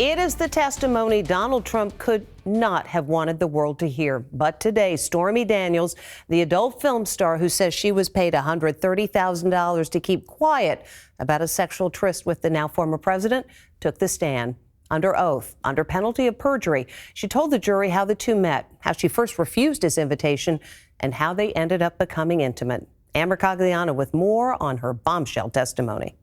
It is the testimony Donald Trump could not have wanted the world to hear. But today, Stormy Daniels, the adult film star who says she was paid $130,000 to keep quiet about a sexual tryst with the now former president, took the stand. Under oath, under penalty of perjury, she told the jury how the two met, how she first refused his invitation, and how they ended up becoming intimate. Mercogliano with more on her bombshell testimony.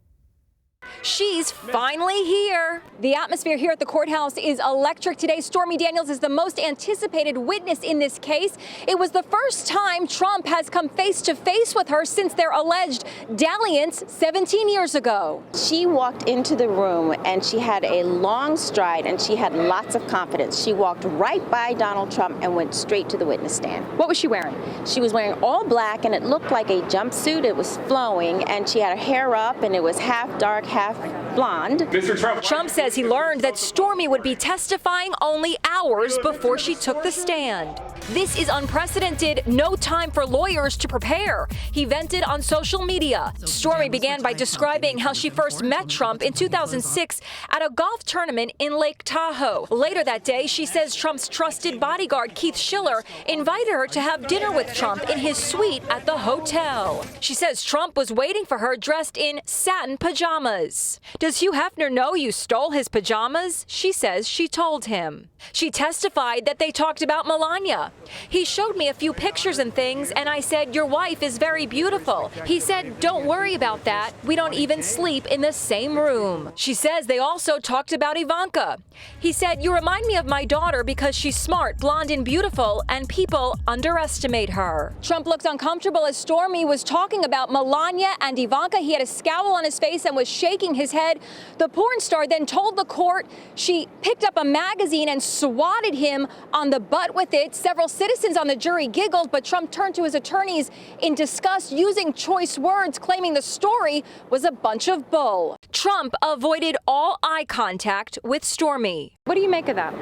She's finally here. The atmosphere here at the courthouse is electric today. Stormy Daniels is the most anticipated witness in this case. It was the first time Trump has come face to face with her since their alleged dalliance 17 years ago. She walked into the room and she had a long stride and she had lots of confidence. She walked right by Donald Trump and went straight to the witness stand. What was she wearing? She was wearing all black and it looked like a jumpsuit. It was flowing and she had her hair up and it was half dark, half blonde. Mr. Trump says he learned that Stormy would be testifying only hours before she took the stand. This is unprecedented. No time for lawyers to prepare. He vented on social media. Stormy began by describing how she first met Trump in 2006 at a golf tournament in Lake Tahoe. Later that day, she says Trump's trusted bodyguard, Keith Schiller, invited her to have dinner with Trump in his suite at the hotel. She says Trump was waiting for her dressed in satin pajamas. Does Hugh Hefner know you stole his pajamas? She says she told him. She testified that they talked about Melania. He showed me a few pictures and things, and I said, "Your wife is very beautiful." He said, "Don't worry about that. We don't even sleep in the same room." She says they also talked about Ivanka. He said, "You remind me of my daughter because she's smart, blonde, and beautiful, and people underestimate her." Trump looked uncomfortable as Stormy was talking about Melania and Ivanka. He had a scowl on his face and was shaking his head. The porn star then told the court she picked up a magazine and swatted him on the butt with it. Several citizens on the jury giggled, but Trump turned to his attorneys in disgust, using choice words, claiming the story was a bunch of bull. Trump avoided all eye contact with Stormy. What do you make of that?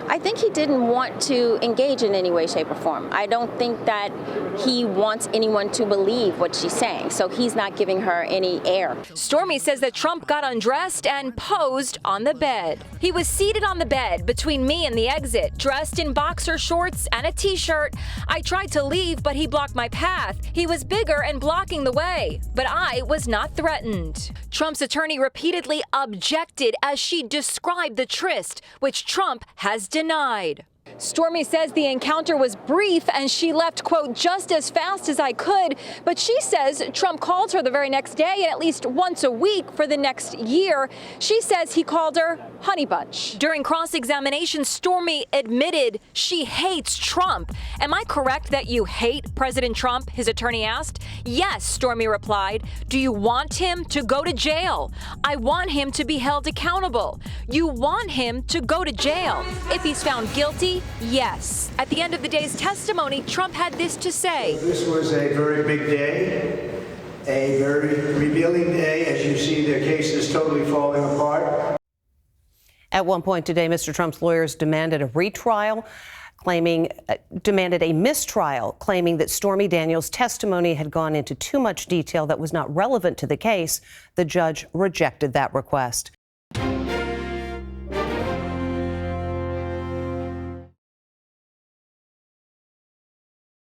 I think he didn't want to engage in any way, shape, or form. I don't think that he wants anyone to believe what she's saying, so he's not giving her any air. Stormy says that Trump got undressed and posed on the bed. He was seated on the bed between me and the exit, dressed in boxer shorts and a t-shirt. I tried to leave, but he blocked my path. He was bigger and blocking the way, but I was not threatened. Trump's attorney repeatedly objected as she described the tryst, which Trump has denied. Stormy says the encounter was brief and she left, quote, "just as fast as I could." But she says Trump called her the very next day and at least once a week for the next year. She says he called her Honey Bunch. During cross-examination, Stormy admitted she hates Trump. "Am I correct that you hate President Trump?" his attorney asked. "Yes," Stormy replied. "Do you want him to go to jail?" "I want him to be held accountable." "You want him to go to jail? If he's found guilty, yes." At the end of the day's testimony, Trump had this to say. This was a very big day, a very revealing day. As you see, the case is totally falling apart. At one point today, Mr. Trump's lawyers demanded a mistrial, claiming that Stormy Daniels' testimony had gone into too much detail that was not relevant to the case. The judge rejected that request.